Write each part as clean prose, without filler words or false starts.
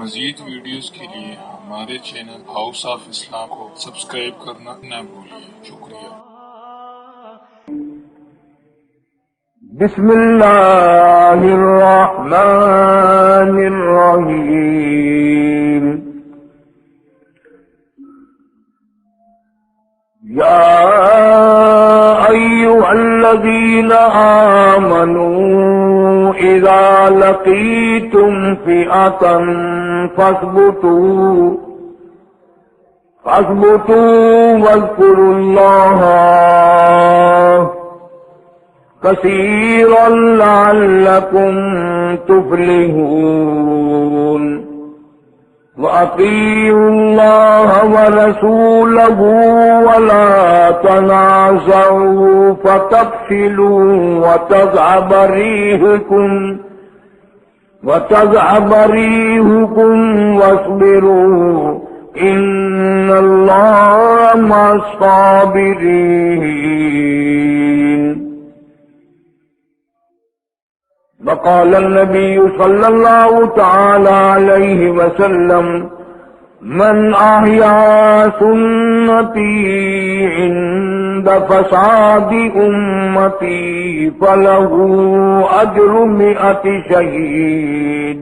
مزید ویڈیوز کے لیے ہمارے چینل ہاؤس آف اسلام کو سبسکرائب کرنا نہ بھولیے۔ شکریہ۔ بسم اللہ الرحمن الرحیم۔ یا ایھا الذین آمنوا اذا لقیتم فئة فاثبتوا واذکروا اللہ کثیرا لعلکم تفلحون۔ وَأَطِيعُوا اللَّهَ وَرَسُولَهُ وَلَا تَنَازَعُوا فَتَفْشِلُوا وَتَذْهَبَ رِيحُكُمْ وَاصْبِرُوا إِنَّ اللَّهَ مَعَ الصَّابِرِينَ۔ وقال النبي صلى الله تعالى عليه وسلم: من أحيا سنتي عند فساد أمتي فله أجر 100 شهيد۔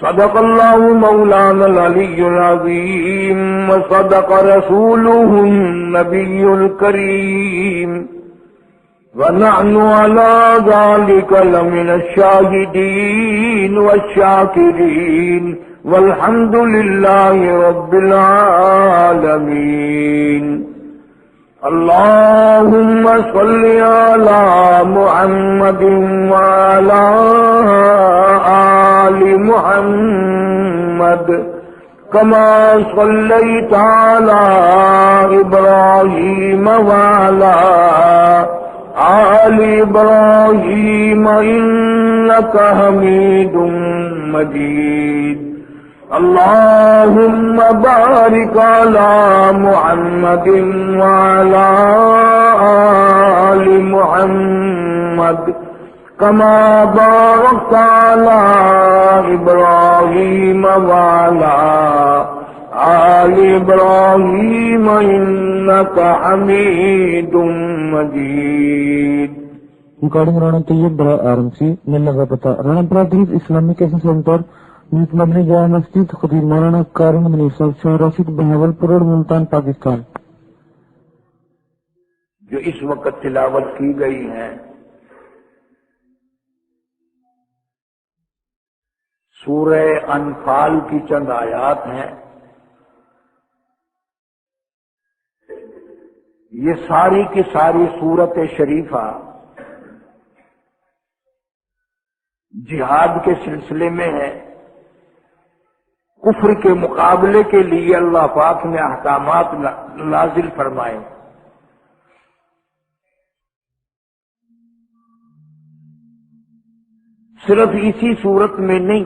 صدق الله مولانا العلي العظيم وصدق رسوله النبي الكريم، ونحن على ذلك لمن الشاهدين والشاكرين، والحمد لله رب العالمين۔ اللهم صل على محمد وعلى آل محمد كما صليت على إبراهيم وعلى آل إبراهيم إنك حميد مجيد۔ اللهم بارك على محمد وعلى آل محمد كما باركت على إبراهيم وعلى آل إبراهيم إنك حميد مجيد۔ ریکارڈنگ رانا طیب برا RMC ملنا کا پتہ رانا برادریز اسلامک ایشن سینٹر نیت مدنی جامع مسجد خطیب مولانا کارم منیر صاحب شاہ راشد بہاولپور روڈ ملتان پاکستان۔ جو اس وقت تلاوت کی گئی ہیں سورہ انفال کی چند آیات ہیں، یہ ساری کی ساری سورت شریفہ جہاد کے سلسلے میں ہے۔ کفر کے مقابلے کے لیے اللہ پاک نے احکامات نازل فرمائے۔ صرف اسی صورت میں نہیں،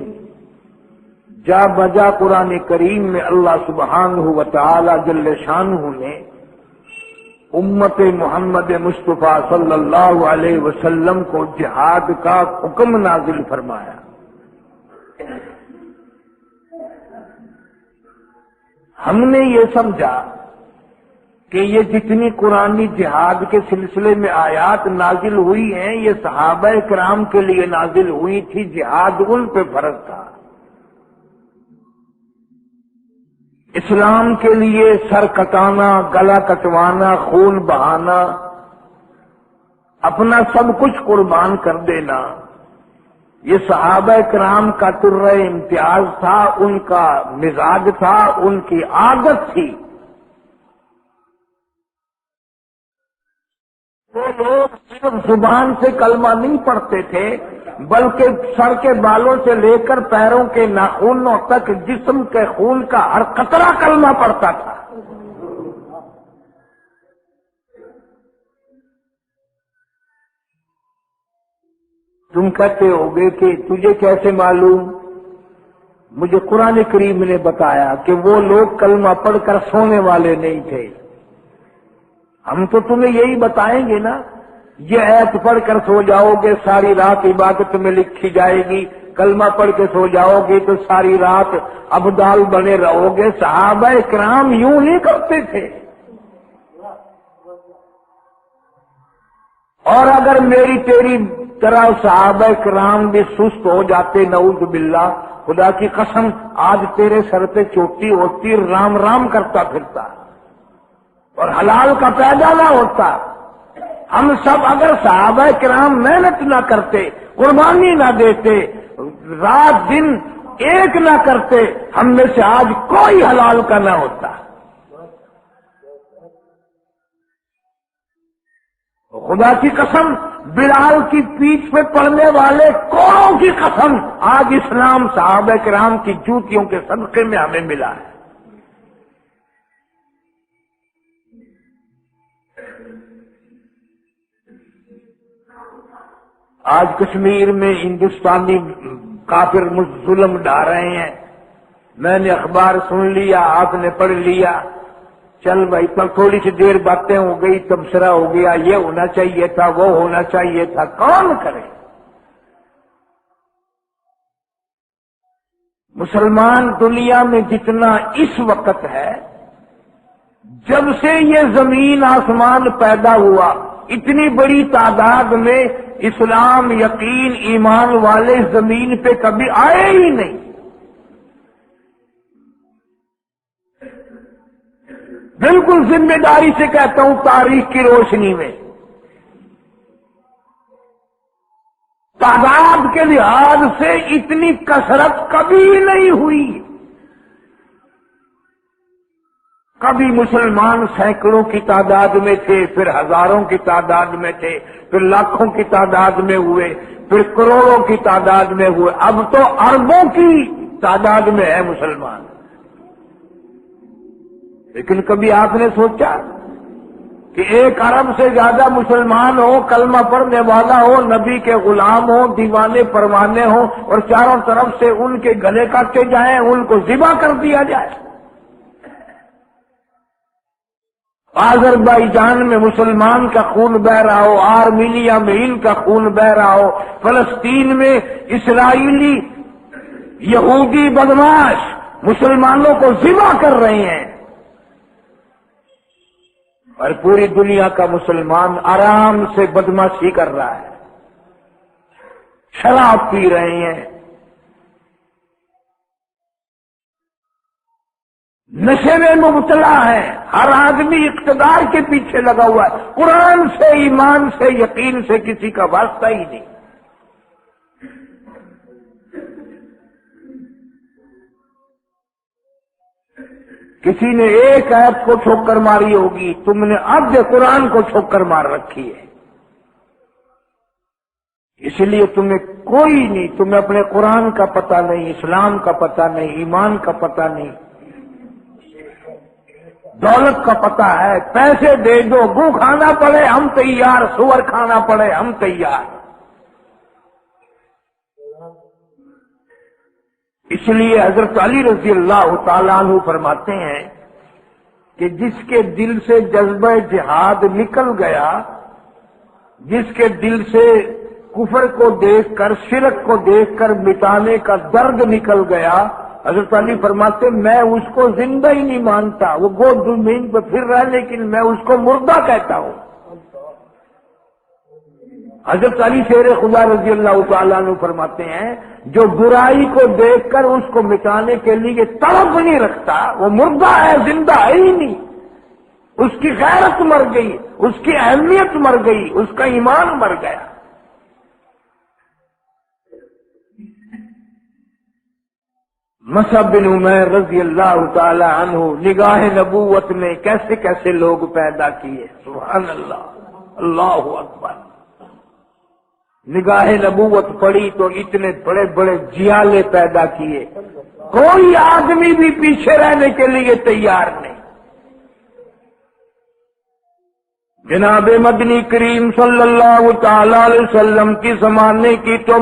جا بجا قرآن کریم میں اللہ سبحانہ و تعالی جل شانہ نے امت محمد مصطفیٰ صلی اللہ علیہ وسلم کو جہاد کا حکم نازل فرمایا۔ ہم نے یہ سمجھا کہ یہ جتنی قرآنی جہاد کے سلسلے میں آیات نازل ہوئی ہیں یہ صحابہ کرام کے لیے نازل ہوئی تھی، جہاد ان پہ فرض تھا۔ اسلام کے لیے سر کٹانا، گلا کٹوانا، خون بہانا، اپنا سب کچھ قربان کر دینا، یہ صحابہ کرام کا طرہ امتیاز تھا، ان کا مزاج تھا، ان کی عادت تھی۔ وہ لوگ صرف زبان سے کلمہ نہیں پڑھتے تھے بلکہ سر کے بالوں سے لے کر پیروں کے ناخنوں تک جسم کے خون کا ہر قطرہ کلمہ پڑتا تھا۔ تم کہتے ہوگے کہ تجھے کیسے معلوم؟ مجھے قرآن کریم نے بتایا کہ وہ لوگ کلمہ پڑھ کر سونے والے نہیں تھے۔ ہم تو تمہیں یہی بتائیں گے نا، یہ ایت پڑھ کر سو جاؤ گے، ساری رات عبادت میں لکھی جائے گی، کلمہ پڑھ کے سو جاؤ گے تو ساری رات ابدال بنے رہو گے. صحابہ کرام یوں نہیں کرتے تھے. اور اگر میری تیری طرح صحابہ کرام بھی سست ہو جاتے نعوذ باللہ، خدا کی قسم آج تیرے سر پہ چوٹی ہوتی، رام رام کرتا پھرتا اور حلال کا پیدا نہ ہوتا. ہم سب اگر صحابہ کرام محنت نہ کرتے، قربانی نہ دیتے، رات دن ایک نہ کرتے، ہم میں سے آج کوئی حلال کا نہ ہوتا. خدا کی قسم بلال کی پیٹھ پہ پڑنے والے کوڑوں کی قسم آج اسلام صحابہ کرام کی جوتیوں کے صدقے میں ہمیں ملا ہے. آج کشمیر میں ہندوستانی کافر ظلم ڈھا رہے ہیں. میں نے اخبار سن لیا، آپ نے پڑھ لیا، چل بھائی تھوڑی سی دیر باتیں ہو گئی، تبصرہ ہو گیا، یہ ہونا چاہیے تھا، وہ ہونا چاہیے تھا. کون کرے؟ مسلمان دنیا میں جتنا اس وقت ہے، جب سے یہ زمین آسمان پیدا ہوا، اتنی بڑی تعداد میں اسلام یقین ایمان والے زمین پہ کبھی آئے ہی نہیں. بالکل ذمہ داری سے کہتا ہوں، تاریخ کی روشنی میں تعداد کے لحاظ سے اتنی کثرت کبھی نہیں ہوئی. کبھی مسلمان سینکڑوں کی تعداد میں تھے، پھر ہزاروں کی تعداد میں تھے، پھر لاکھوں کی تعداد میں ہوئے، پھر کروڑوں کی تعداد میں ہوئے، اب تو اربوں کی تعداد میں ہے مسلمان. لیکن کبھی آپ نے سوچا کہ 1 ارب سے زیادہ مسلمان ہو، کلمہ پڑھنے والا ہو، نبی کے غلام ہو، دیوانے پروانے ہوں، اور چاروں طرف سے ان کے گلے کاٹے جائیں، ان کو ذبح کر دیا جائے. آذربائیجان میں مسلمان کا خون بہ رہا ہو، آرمینیا میں ان کا خون بہ رہا ہو، فلسطین میں اسرائیلی یہودی بدماش مسلمانوں کو ذبح کر رہے ہیں، اور پوری دنیا کا مسلمان آرام سے بدماشی کر رہا ہے، شراب پی رہے ہیں، نشے میں مبتلا ہے، ہر آدمی اقتدار کے پیچھے لگا ہوا ہے، قرآن سے، ایمان سے، یقین سے کسی کا واسطہ ہی نہیں. کسی نے ایک ایپ کو ٹھوکر ماری ہوگی، تم نے اب قرآن کو ٹھوکر مار رکھی ہے. اس لیے تمہیں کوئی نہیں، تمہیں اپنے قرآن کا پتہ نہیں، اسلام کا پتہ نہیں، ایمان کا پتہ نہیں، دولت کا پتہ ہے. پیسے دے دو، گو کھانا پڑے ہم تیار، سور کھانا پڑے ہم تیار. اس لیے حضرت علی رضی اللہ تعالیٰ عنہ فرماتے ہیں کہ جس کے دل سے جذبہ جہاد نکل گیا، جس کے دل سے کفر کو دیکھ کر، شرک کو دیکھ کر مٹانے کا درد نکل گیا، حضرت علی فرماتے میں اس کو زندہ ہی نہیں مانتا. وہ گود زمین پہ پھر رہا ہے لیکن میں اس کو مردہ کہتا ہوں. حضرت علی شیر خدا رضی اللہ تعالیٰ عنہ فرماتے ہیں جو برائی کو دیکھ کر اس کو مٹانے کے لیے طلب نہیں رکھتا، وہ مردہ ہے، زندہ ہے ہی نہیں. اس کی غیرت مر گئی، اس کی اہمیت مر گئی، اس کا ایمان مر گیا. مصعب بن عمیر رضی اللہ تعالی عنہ نگاہ نبوت میں کیسے کیسے لوگ پیدا کیے، سبحان اللہ، اللہ اکبر. نگاہ نبوت پڑی تو اتنے بڑے بڑے جیالے پیدا کیے، کوئی آدمی بھی پیچھے رہنے کے لیے تیار نہیں. جناب مدنی کریم صلی اللہ تعالی علیہ وسلم کی زمانے کی تو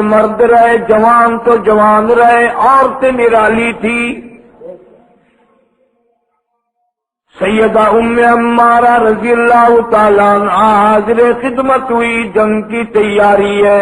مرد رہے، جوان تو جوان رہے، عورتیں نرالی تھی. سیدہ ام عمارہ رضی اللہ تعالیٰ عنہا حاضر خدمت ہوئی، جنگ کی تیاری ہے.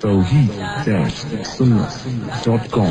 Tawheed-Sunnah.com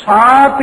7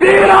13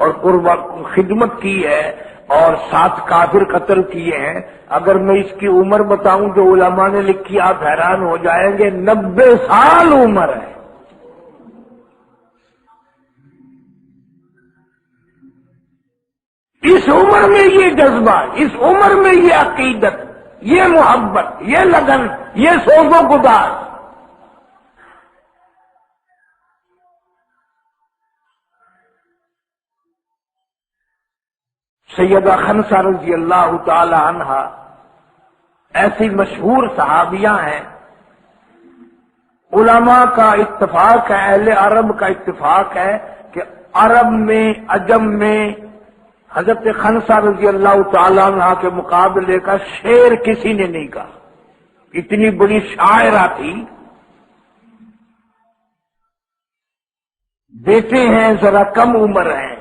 اور خدمت کی ہے اور 7 کافر قتل کیے ہیں. اگر میں اس کی عمر بتاؤں جو علماء نے لکھی آپ حیران ہو جائیں گے. 90 سال عمر ہے. اس عمر میں یہ جذبہ، اس عمر میں یہ عقیدت، یہ محبت، یہ لگن، یہ سوز و گداز. سیدہ خنسہ رضی اللہ تعالی عنہا ایسی مشہور صحابیہ ہیں. علماء کا اتفاق ہے، اہل عرب کا اتفاق ہے کہ عرب میں، عجم میں حضرت خنسہ رضی اللہ تعالی عنہ کے مقابلے کا شعر کسی نے نہیں کہا. اتنی بڑی شاعرہ تھی. بیٹے ہیں ذرا کم عمر ہیں.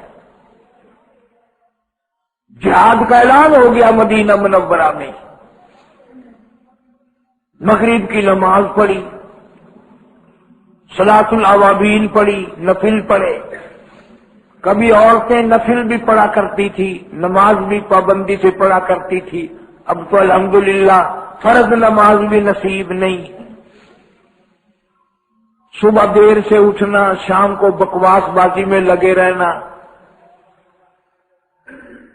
جہاد کا اعلان ہو گیا مدینہ منورہ میں. مغرب کی نماز پڑھی، صلاۃ الاوابین پڑھی، نفل پڑھے. کبھی عورتیں نفل بھی پڑھا کرتی تھی، نماز بھی پابندی سے پڑھا کرتی تھی. اب تو الحمدللہ فرض نماز بھی نصیب نہیں. صبح دیر سے اٹھنا، شام کو بکواس بازی میں لگے رہنا.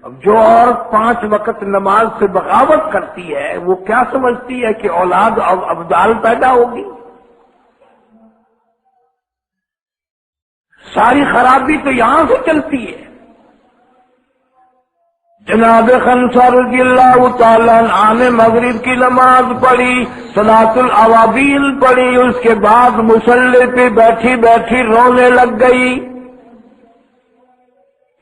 اب جو عورت 5 وقت نماز سے بغاوت کرتی ہے وہ کیا سمجھتی ہے کہ اولاد ابدال پیدا ہوگی؟ ساری خرابی تو یہاں سے چلتی ہے. جناب خنسہ رضی اللہ تعالیٰ عنہ نے مغرب کی نماز پڑھی، صلاۃ الاوابین پڑھی. اس کے بعد مصلی پہ بیٹھی بیٹھی رونے لگ گئی.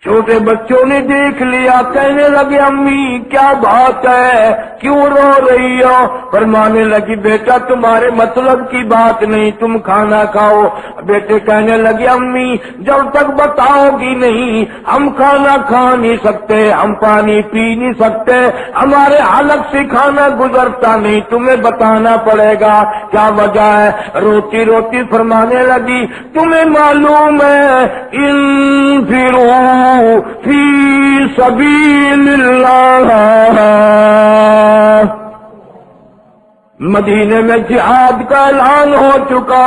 چھوٹے بچوں نے دیکھ لیا، کہنے لگے امی کیا بات ہے، کیوں رو رہی ہو؟ فرمانے لگی بیٹا تمہارے مطلب کی بات نہیں، تم کھانا کھاؤ. بیٹے کہنے لگے امی جب تک بتاؤ گی نہیں ہم کھانا کھا نہیں سکتے، ہم پانی پی نہیں سکتے، ہمارے حلق سے کھانا گزرتا نہیں، تمہیں بتانا پڑے گا. کیا وجہ ہے؟ روتی روتی فرمانے لگی تمہیں معلوم ہے انفروا فی سبیل اللہ، مدینے میں جہاد کا اعلان ہو چکا.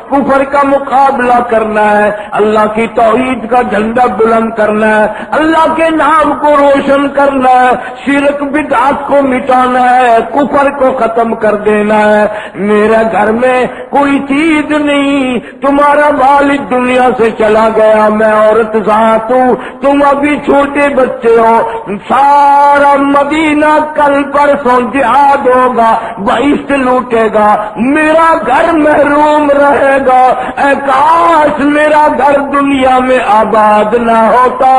کفر کا مقابلہ کرنا ہے، اللہ کی توحید کا جھنڈا بلند کرنا ہے، اللہ کے نام کو روشن کرنا ہے، شرک بدعت کو مٹانا ہے، کفر کو ختم کر دینا ہے. میرے گھر میں کوئی چیز نہیں، تمہارا والد دنیا سے چلا گیا، میں عورت ذات ہوں، تم ابھی چھوٹے بچے ہو. سارا مدینہ کل پرسوں جہاد ہوگا، لوٹے گا، میرا گھر محروم رہے گا. اے کاش میرا گھر دنیا میں آباد نہ ہوتا.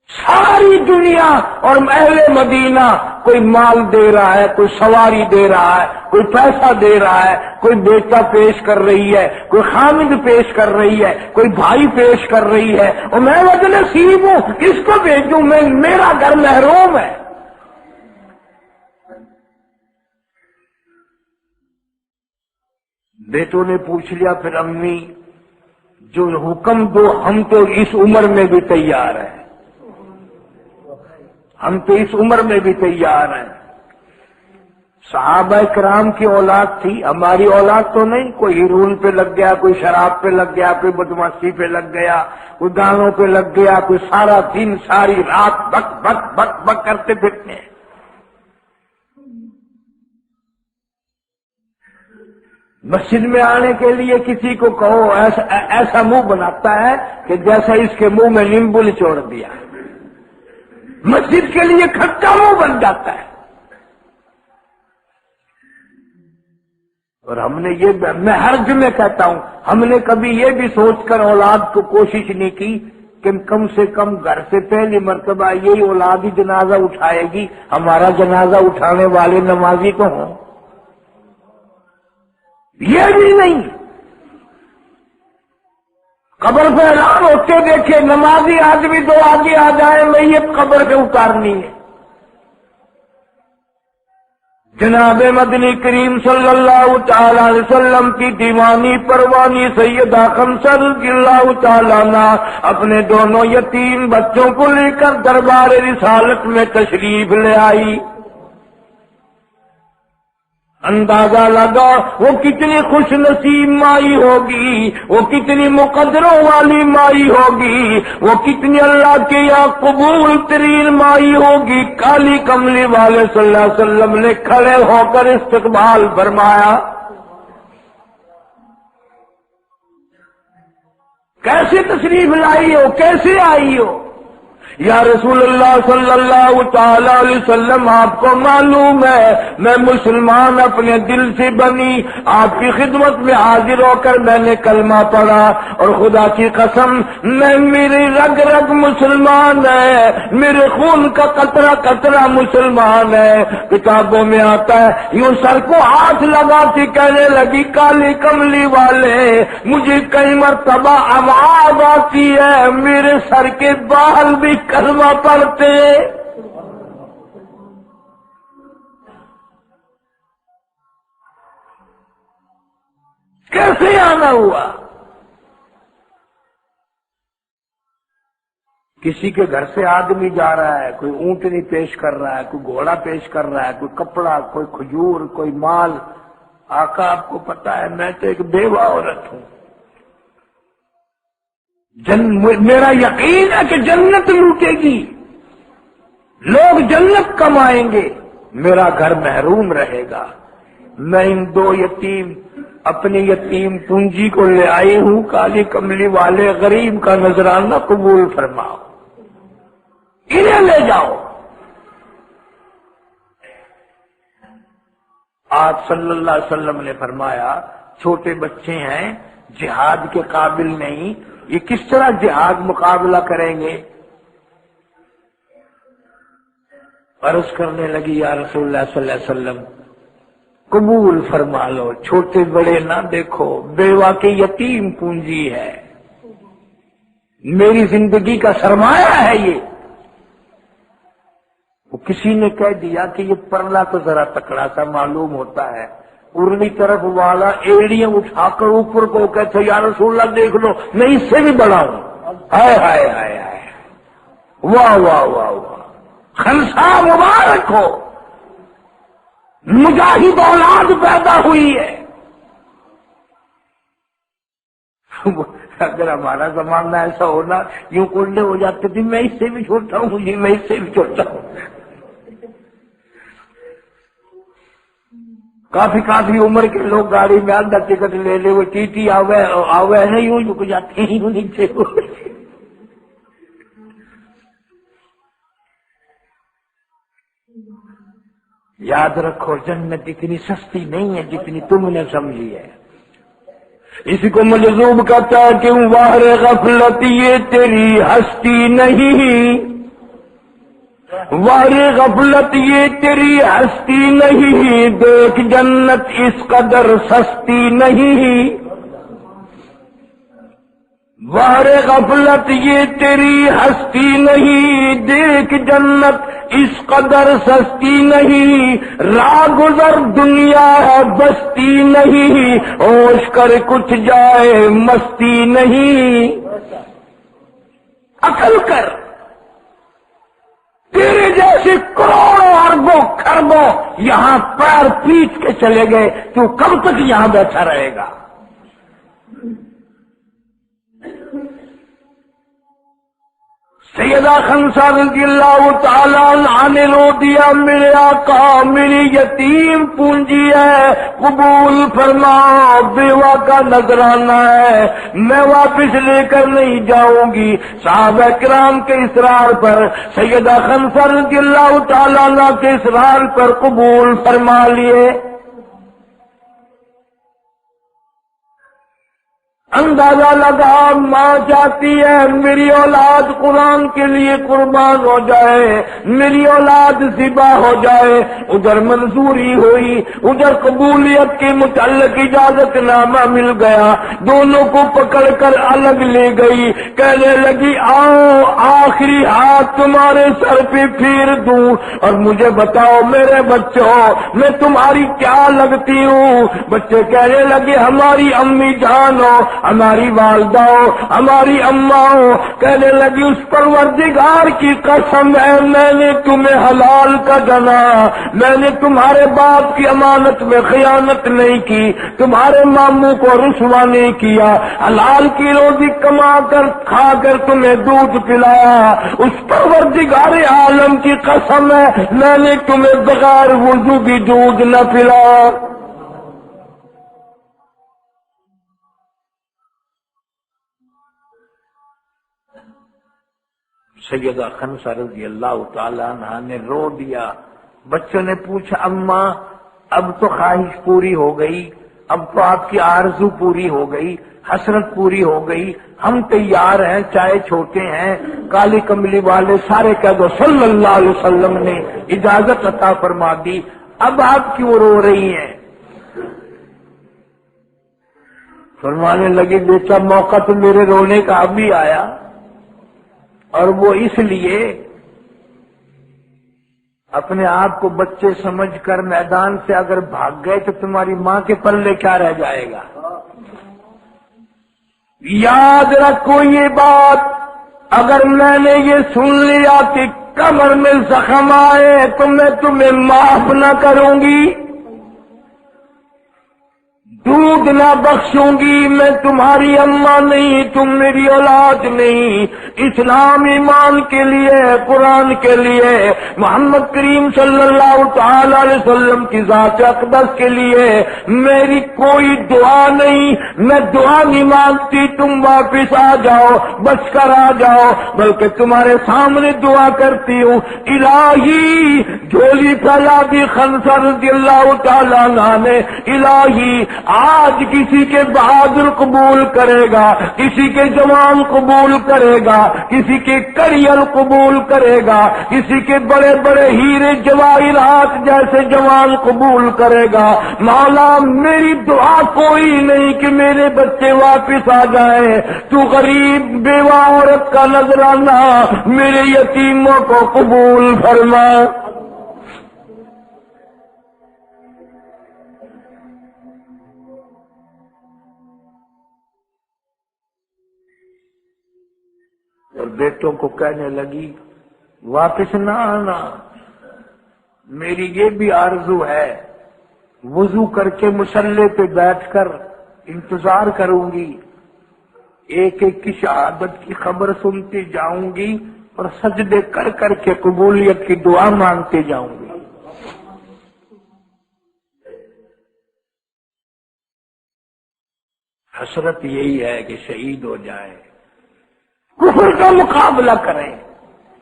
ساری دنیا اور اہل مدینہ کوئی مال دے رہا ہے، کوئی سواری دے رہا ہے، کوئی پیسہ دے رہا ہے، کوئی بیٹا پیش کر رہی ہے، کوئی خامد پیش کر رہی ہے، کوئی بھائی پیش کر رہی ہے، اور میں وجہ نصیب ہوں اس کو بھیجوں، میرا گھر محروم ہے. بیٹوں نے پوچھ لیا پھر امی جو حکم دو، ہم تو اس عمر میں بھی تیار ہیں، ہم تو اس عمر میں بھی تیار ہیں. صحابہ کرام کی اولاد تھی، ہماری اولاد تو نہیں. کوئی ہیرون پہ لگ گیا، کوئی شراب پہ لگ گیا، کوئی بدماشی پہ لگ گیا، کوئی گانوں پہ لگ گیا، کوئی سارا دن ساری رات بک بک بک بک کرتے پھرتے ہیں. مسجد میں آنے کے لیے کسی کو کہو ایسا منہ بناتا ہے کہ جیسا اس کے منہ میں نیمبو نچوڑ دیا. مسجد کے لیے کھٹا منہ بن جاتا ہے. اور ہم نے یہ، میں ہر جمعے کہتا ہوں، ہم نے کبھی یہ بھی سوچ کر اولاد کو کوشش نہیں کی کہ کم سے کم گھر سے پہلی مرتبہ یہی اولاد ہی جنازہ اٹھائے گی، ہمارا جنازہ اٹھانے والے نمازی تو ہوں. یہ بھی نہیں. قبر پہ اعلان ہوتے دیکھے نمازی آدمی 2 آگے آ جائیں، میت قبر پہ اتارنی ہے. جناب مدنی کریم صلی اللہ تعالی علیہ وسلم کی دیوانی پروانی سیدہ خمسہ رضی اللہ تعالی عنہ اپنے دونوں یتیم بچوں کو لے کر دربار رسالت میں تشریف لے آئی۔ اندازہ لگا وہ کتنی خوش نصیب مائی ہوگی، وہ کتنی مقدروں والی مائی ہوگی، وہ کتنی اللہ کے یہاں قبول ترین مائی ہوگی۔ کالی کملی والے صلی اللہ علیہ وسلم نے کھڑے ہو کر استقبال فرمایا۔ کیسے تشریف لائی ہو، کیسے آئی ہو؟ یا رسول اللہ صلی اللہ تعالی علیہ وسلم، آپ کو معلوم ہے میں مسلمان اپنے دل سے بنی، آپ کی خدمت میں حاضر ہو کر میں نے کلمہ پڑھا، اور خدا کی قسم میری رگ رگ مسلمان ہے، میرے خون کا قطرہ قطرہ مسلمان ہے۔ کتابوں میں آتا ہے یوں سر کو ہاتھ لگاتی کہنے لگی کالی کملی والے مجھے کئی مرتبہ آواز آتی ہے میرے سر کے بال بھی کلمہ پڑھتے۔ کیسے آنا ہوا؟ کسی کے گھر سے آدمی جا رہا ہے، کوئی اونٹنی پیش کر رہا ہے، کوئی گھوڑا پیش کر رہا ہے، کوئی کپڑا، کوئی کھجور، کوئی مال۔ آقا آپ کو پتا ہے میں تو ایک بیوہ عورت ہوں، میرا یقین ہے کہ جنت لوٹے گی، لوگ جنت کمائیں گے، میرا گھر محروم رہے گا۔ میں ان دو یتیم اپنی یتیم پونجی کو لے آئی ہوں، کالی کملی والے غریب کا نذرانہ قبول فرماؤ، انہیں لے جاؤ۔ آپ صلی اللہ علیہ وسلم نے فرمایا چھوٹے بچے ہیں، جہاد کے قابل نہیں، یہ کس طرح جہاد مقابلہ کریں گے؟ عرض کرنے لگی یا رسول اللہ صلی اللہ علیہ وسلم قبول فرما لو، چھوٹے بڑے نہ دیکھو، بیوہ کی یتیم پونجی ہے، میری زندگی کا سرمایہ ہے یہ۔ وہ کسی نے کہہ دیا کہ یہ پرلا تو ذرا تکڑا سا معلوم ہوتا ہے، ارلی طرف والا ایڑیاں اٹھا کر اوپر کو کہتے یا رسول اللہ دیکھ لو میں اس سے بھی بڑا ہوں۔ ہائے ہائے ہائے ہائے، واہ واہ واہ واہ، خنسا مبارک ہو، مجاہد اولاد پیدا ہوئی ہے۔ اگر ہمارا زمانہ ایسا ہونا یوں کنڈے ہو جاتے تھے میں اس سے بھی چھوٹا ہوں جی، میں اس سے بھی چھوٹا ہوں۔ کافی عمر کے لوگ گاڑی میں آدھا ٹکٹ لے لے، وہ ٹی ٹی آوے نہیں یوں جھک جاتے ہیں یوں نیچے۔ یاد رکھو جنت اتنی سستی نہیں ہے جتنی تم نے سمجھی ہے۔ اسی کو مجذوب کہتا ہے کہ واہ غفلت یہ تیری ہستی نہیں، واہ غفلت یہ تیری ہستی نہیں، دیکھ جنت اس قدر سستی نہیں، واہ غفلت یہ تیری ہستی نہیں، دیکھ جنت اس قدر سستی نہیں، راہ گزر دنیا ہے بستی نہیں، ہوش کر کچھ جائے مستی نہیں۔ عقل کر، تیرے جیسے کروڑوں اربوں خربوں یہاں پیر پیٹ کے چلے گئے، تو کب تک یہاں بیٹھا رہے گا؟ سیدہ خنسا رضی اللہ تعالیٰ عنہ نے رو دیا میرے آقا میری یتیم پونجی ہے، قبول فرما، بیوہ کا نذرانہ ہے، میں واپس لے کر نہیں جاؤں گی۔ صحابہ کرام کے اصرار پر، سیدہ خنسا رضی اللہ تعالیٰ عنہ کے اصرار پر قبول فرما لیے۔ اندازہ لگا ماں چاہتی ہے میری اولاد قرآن کے لیے قربان ہو جائے، میری اولاد ذبح ہو جائے، ادھر منظوری ہوئی، ادھر قبولیت کے متعلق اجازت نامہ مل گیا، دونوں کو پکڑ کر الگ لے گئی، کہنے لگی آؤ آخری ہاتھ تمہارے سر پہ پھیر دوں اور مجھے بتاؤ میرے بچوں میں تمہاری کیا لگتی ہوں؟ بچے کہنے لگے ہماری امی جان ہو، ہماری والدہ ہو، ہماری اماں ہو۔ کہنے لگی اس پروردگار کی قسم ہے میں نے تمہیں حلال کا جنا، میں نے تمہارے باپ کی امانت میں خیانت نہیں کی، تمہارے ماموں کو رسوا نہیں کیا، حلال کی روزی کما کر کھا کر تمہیں دودھ پلایا، اس پروردگار عالم کی قسم ہے میں نے تمہیں بغیر وضو بھی دودھ نہ پلایا۔ سیدہ خنسہ رضی اللہ تعالی عنہ نے رو دیا۔ بچوں نے پوچھا اماں اب تو خواہش پوری ہو گئی، اب تو آپ کی آرزو پوری ہو گئی، حسرت پوری ہو گئی، ہم تیار ہیں، چاہے چھوٹے ہیں، کالی کملی والے سارے کہہ دو صلی اللہ علیہ وسلم نے اجازت عطا فرما دی، اب آپ کیوں رو رہی ہیں؟ فرمانے لگی بیٹا موقع تو میرے رونے کا ابھی آیا، اور وہ اس لیے اپنے آپ کو بچے سمجھ کر میدان سے اگر بھاگ گئے تو تمہاری ماں کے پلے کیا رہ جائے گا؟ یاد رکھو یہ بات، اگر میں نے یہ سن لیا کہ کمر میں زخم آئے تو میں تمہیں معاف نہ کروں گی، دودھ نہ بخشوں گی، میں تمہاری اماں نہیں، تم میری اولاد نہیں۔ اسلام ایمان کے لیے، قرآن کے لیے، محمد کریم صلی اللہ تعالی علیہ وسلم کی ذات اقدس کے لیے میری کوئی دعا نہیں، میں دعا نہیں مانگتی تم واپس آ جاؤ، بچ کر آ جاؤ، بلکہ تمہارے سامنے دعا کرتی ہوں الہی، جھولی پھیلا دی خنسہ رضی اللہ تعالی عنہ نے، الہی آج کسی کے بہادر قبول کرے گا، کسی کے جوان قبول کرے گا، کسی کے کریئر قبول کرے گا، کسی کے بڑے بڑے ہیرے جواہرات جیسے جوان قبول کرے گا۔ مولا میری دعا کوئی نہیں کہ میرے بچے واپس آ جائیں، تو غریب بیوہ عورت کا نذرانہ میرے یتیموں کو قبول فرما۔ اور بیٹوں کو کہنے لگی واپس نہ آنا، میری یہ بھی آرزو ہے، وضو کر کے مصلے پہ بیٹھ کر انتظار کروں گی، ایک ایک کی شہادت کی خبر سنتی جاؤں گی اور سجدے کر کر کے قبولیت کی دعا مانگتے جاؤں گی۔ حسرت یہی ہے کہ شہید ہو جائے، کفر کا مقابلہ کریں،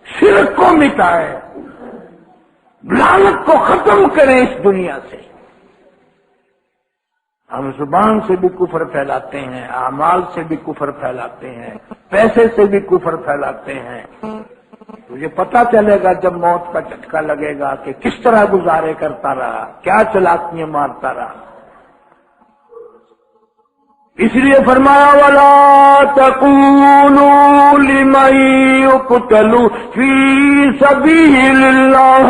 شرک کو مٹائیں، لعنت کو ختم کریں اس دنیا سے۔ ہم زبان سے بھی کفر پھیلاتے ہیں، اعمال سے بھی کفر پھیلاتے ہیں، پیسے سے بھی کفر پھیلاتے ہیں۔ تجھے پتہ چلے گا جب موت کا جھٹکا لگے گا کہ کس طرح گزارے کرتا رہا، کیا چلاکیاں مارتا رہا۔ اس لیے فرمایا وَلَا تَقُولُوا لِمَن يُقْتَلُ فِي سَبِيلِ اللَّهِ،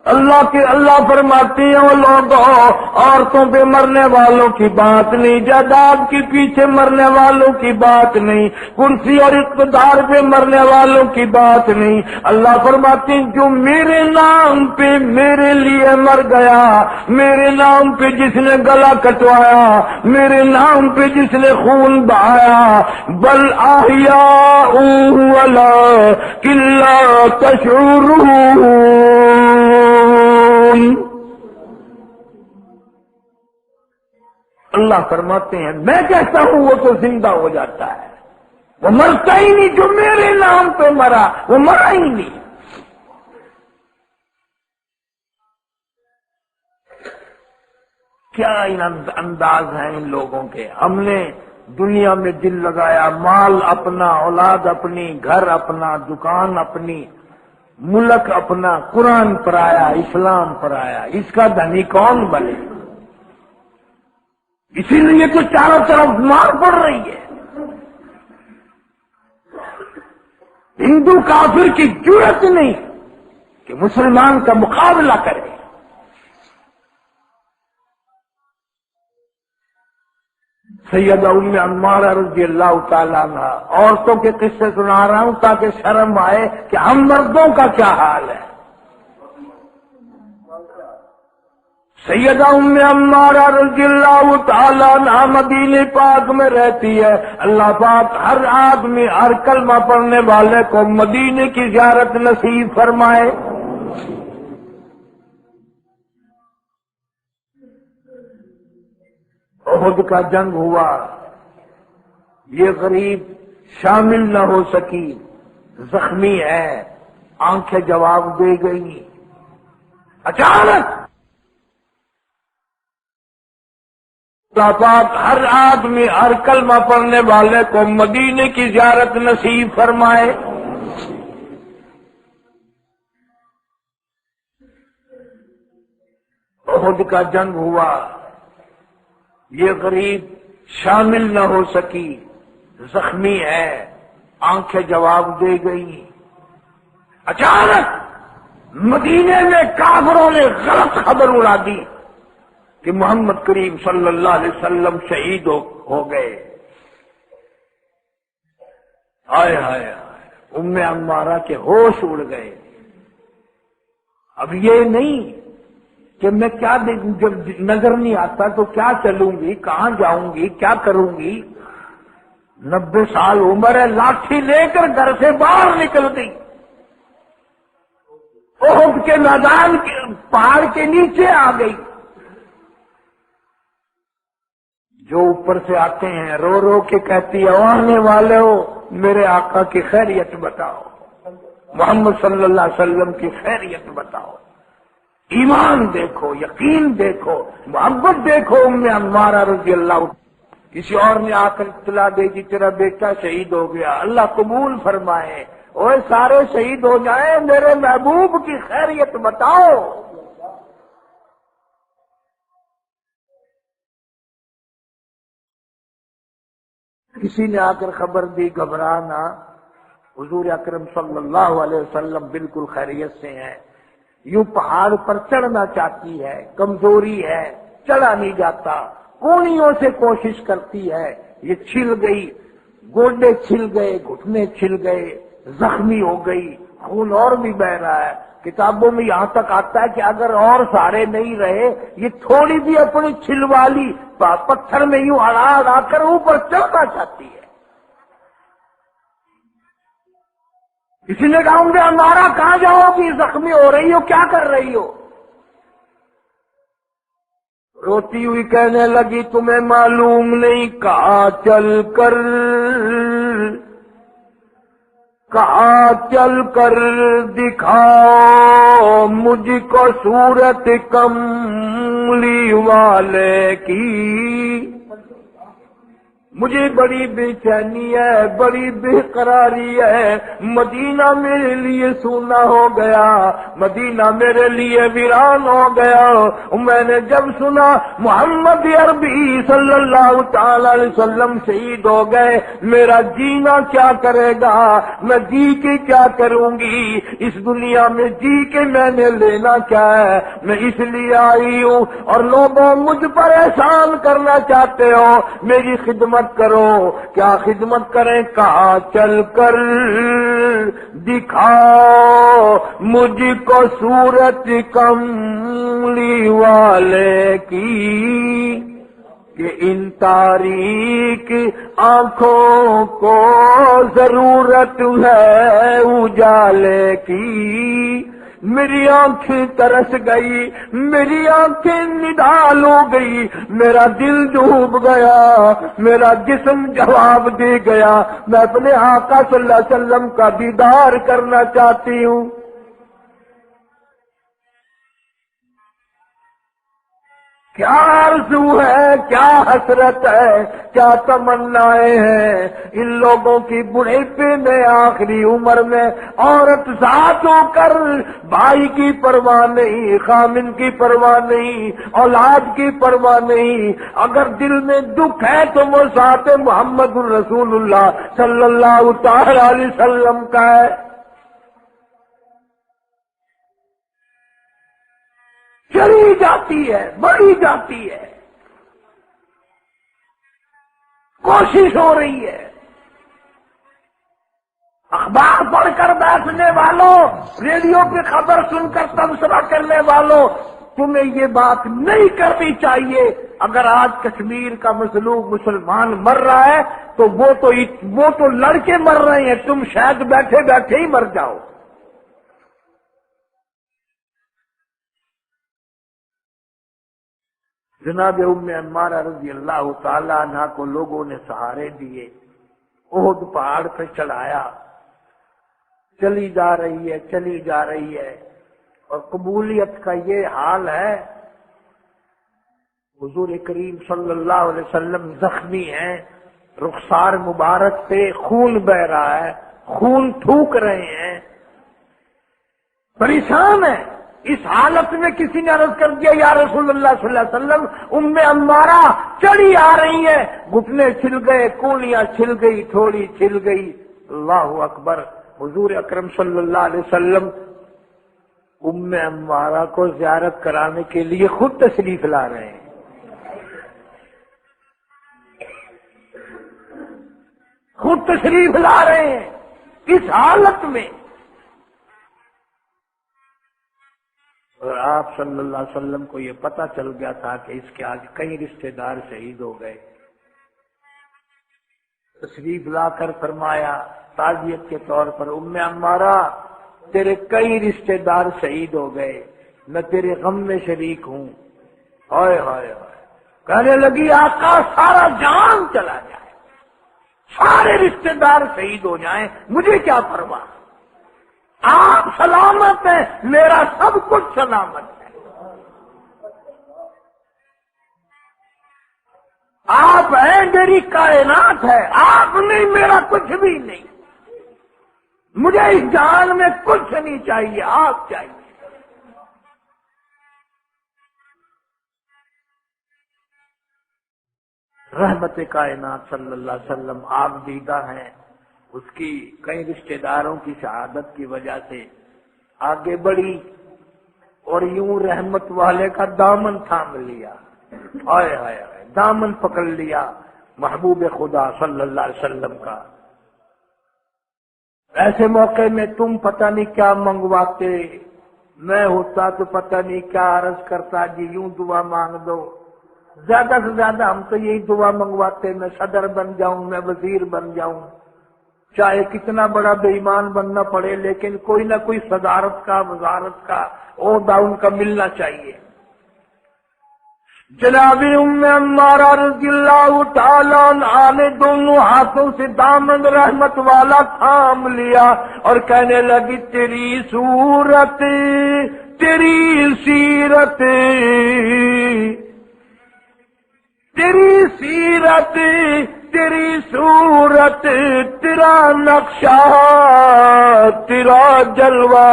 اللہ فرماتے ہیں وہ لوگوں، عورتوں پہ مرنے والوں کی بات نہیں، جائیداد کے پیچھے مرنے والوں کی بات نہیں، کرسی اور اقتدار پہ مرنے والوں کی بات نہیں۔ اللہ فرماتے ہیں جو میرے نام پہ میرے لیے مر گیا، میرے نام پہ جس نے گلا کٹوایا، میرے نام پہ جس نے خون بہایا، بل احیاء ولکن لا تشعرون، اللہ فرماتے ہیں میں کہتا ہوں وہ تو زندہ ہو جاتا ہے، وہ مرتا ہی نہیں، جو میرے نام پہ مرا وہ مرا ہی نہیں۔ کیا انداز ہیں ان لوگوں کے. ہم نے دنیا میں دل لگایا، مال اپنا، اولاد اپنی، گھر اپنا، دکان اپنی، ملک اپنا، قرآن پر آیا، اسلام پر آیا. اس کا دھنی کون بنے؟ اسی لیے تو چاروں طرف مار پڑ رہی ہے. ہندو کافر کی جرأت نہیں کہ مسلمان کا مقابلہ کرے. سیدہ ام عمارہ رضی اللہ تعالیٰ عنہ، عورتوں کے قصے سنا رہا ہوں تاکہ شرم آئے کہ ہم مردوں کا کیا حال ہے. سیدہ ام عمارہ رضی اللہ تعالیٰ عنہ مدینے پاک میں رہتی ہے. اللہ پاک ہر آدمی، ہر کلمہ پڑھنے والے کو مدینے کی زیارت نصیب فرمائے. احد کا جنگ ہوا، یہ غریب شامل نہ ہو سکی، زخمی ہے، آنکھیں جواب دے گئی. اچانک اللہ پاک ہر آدمی، ہر کلمہ پڑھنے والے کو مدینے کی زیارت نصیب فرمائے. احد کا جنگ ہوا، یہ غریب شامل نہ ہو سکی، زخمی ہے، آنکھیں جواب دے گئی. اچانک مدینے میں کافروں نے غلط خبر اڑا دی کہ محمد کریم صلی اللہ علیہ وسلم شہید ہو گئے. ہائے ہائے ہائے، ام عمارہ کے ہوش اڑ گئے. اب یہ نہیں کہ میں کیا جب نظر نہیں آتا تو کیا چلوں گی، کہاں جاؤں گی، کیا کروں گی. 90 سال عمر ہے، لاٹھی لے کر گھر سے باہر نکل گئی. احد کے میدان کے پہاڑ کے نیچے آ گئی. جو اوپر سے آتے ہیں رو رو کے کہتی ہے، آنے والے ہو میرے آقا کی خیریت بتاؤ، محمد صلی اللہ علیہ وسلم کی خیریت بتاؤ. ایمان دیکھو، یقین دیکھو، محبت دیکھو. ام عمارہ رضی اللہ. کسی اور نے آ کر اطلاع دے دی تیرا بیٹا شہید ہو گیا. اللہ قبول فرمائے. اوے سارے شہید ہو جائیں، میرے محبوب کی خیریت بتاؤ. کسی نے آ کر خبر دی، گھبرانا، حضور اکرم صلی اللہ علیہ وسلم بالکل خیریت سے ہیں. یوں پہاڑ پر چڑھنا چاہتی ہے، کمزوری ہے، چڑھا نہیں جاتا، کونیوں سے کوشش کرتی ہے. یہ چھل گئی، گوڈے چھل گئے، گھٹنے چھل گئے، زخمی ہو گئی، خون اور بھی بہ رہا ہے. کتابوں میں یہاں تک آتا ہے کہ اگر اور سارے نہیں رہے، یہ تھوڑی بھی اپنی چھلوالی پتھر میں یوں اڑا اڑا کر اوپر چڑھنا چاہتی ہے. اسی نے کہا ہوں گے ہمارا کہاں جاؤ گی، زخمی ہو رہی ہو، کیا کر رہی ہو. روتی ہوئی کہنے لگی تمہیں معلوم نہیں، کہاں چل کر دکھاؤ مجھ کو صورت کملی والے کی. مجھے بڑی بے چینی ہے، بڑی بے قراری ہے. مدینہ میرے لیے سونا ہو گیا، مدینہ میرے لیے ویران ہو گیا. میں نے جب سنا محمد عربی صلی اللہ تعالی علیہ وسلم شہید ہو گئے، میرا جینا کیا کرے گا، میں جی کے کیا کروں گی. اس دنیا میں جی کے میں نے لینا کیا ہے. میں اس لیے آئی ہوں اور لوگوں مجھ پر احسان کرنا چاہتے ہو، میری خدمت کرو. کیا خدمت کریں؟ کہاں چل کر دکھاؤ مجھ کو صورت کملی والے کی، کہ ان تاریک آنکھوں کو ضرورت ہے اجالے کی. میری آنکھیں ترس گئی، میری آنکھیں نڈال ہو گئی، میرا دل ڈوب گیا، میرا جسم جواب دے گیا. میں اپنے آقا صلی اللہ علیہ وسلم کا دیدار کرنا چاہتی ہوں. کیا آرزو ہے، کیا حسرت ہے، کیا تمنائیں ہیں ان لوگوں کی بڑھاپے میں، آخری عمر میں عورت ذات ہو کر بھائی کی پرواہ نہیں، خامن کی پرواہ نہیں، اولاد کی پرواہ نہیں۔ اگر دل میں دکھ ہے تو وہ ذات محمد الرسول اللہ صلی اللہ تعالی علیہ وسلم کا ہے۔ چلی جاتی ہے، بڑھی جاتی ہے، کوشش ہو رہی ہے۔ اخبار پڑھ کر بیٹھنے والوں، ریڈیو پہ خبر سن کر تبصرہ کرنے والوں، تمہیں یہ بات نہیں کرنی چاہیے۔ اگر آج کشمیر کا مظلوم مسلمان مر رہا ہے تو وہ تو لڑکے مر رہے ہیں، تم شاید بیٹھے بیٹھے ہی مر جاؤ۔ جناب ام عمارہ رضی اللہ تعالی عنہ کو لوگوں نے سہارے دیے، احد پہاڑ پہ چڑھایا، چلی جا رہی ہے، چلی جا رہی ہے، اور قبولیت کا یہ حال ہے، حضور کریم صلی اللہ علیہ وسلم زخمی ہیں، رخسار مبارک پہ خون بہ رہا ہے، خون تھوک رہے ہیں، پریشان ہیں۔ اس حالت میں کسی نے عرض کر دیا یا رسول اللہ صلی اللہ علیہ وسلم، ام عمارہ چڑھی آ رہی ہے، گھٹنے چھل گئے، کونیاں چھل گئی، تھوڑی چھل گئی۔ اللہ اکبر۔ حضور اکرم صلی اللہ علیہ وسلم ام عمارہ کو زیارت کرانے کے لیے خود تشریف لا رہے ہیں۔ خود تشریف لا رہے ہیں اس حالت میں، اور آپ صلی اللہ علیہ وسلم کو یہ پتہ چل گیا تھا کہ اس کے آج کئی رشتہ دار شہید ہو گئے۔ تشریف لا کر فرمایا تعزیت کے طور پر، ام عمارہ تیرے کئی رشتہ دار شہید ہو گئے، میں تیرے غم میں شریک ہوں۔ ہائے ہائے ہائے، کہنے لگی آقا سارا جان چلا جائے، سارے رشتہ دار شہید ہو جائیں، مجھے کیا پرواہ، آپ سلامت ہیں، میرا سب کچھ سلامت ہے۔ آپ ہیں، میری کائنات ہے، آپ نہیں، میرا کچھ بھی نہیں، مجھے اس جان میں کچھ نہیں چاہیے، آپ چاہیے۔ رحمت کائنات صلی اللہ علیہ وسلم آپ دیدہ ہیں، اس کی کئی رشتہ داروں کی شہادت کی وجہ سے آگے بڑھی اور یوں رحمت والے کا دامن تھام لیا، ہائے ہائے ہائے، دامن پکڑ لیا محبوب خدا صلی اللہ علیہ وسلم کا۔ ایسے موقع میں تم پتہ نہیں کیا منگواتے، میں ہوتا تو پتہ نہیں کیا عرض کرتا، جی یوں دعا مانگ دو۔ زیادہ سے زیادہ ہم تو یہی دعا منگواتے، میں صدر بن جاؤں، میں وزیر بن جاؤں، چاہے کتنا بڑا بے ایمان بننا پڑے، لیکن کوئی نہ کوئی صدارت کا، وزارت کا عہدہ ان کا ملنا چاہیے۔ جناب ام عمارہ رضی اللہ تعالیٰ عنہ نے دونوں ہاتھوں سے دامن رحمت والا تھام لیا اور کہنے لگی تیری صورت، تیری سیرت، تیری سیرت، تیری صورت، تیرا نقشہ، تیرا جلوہ،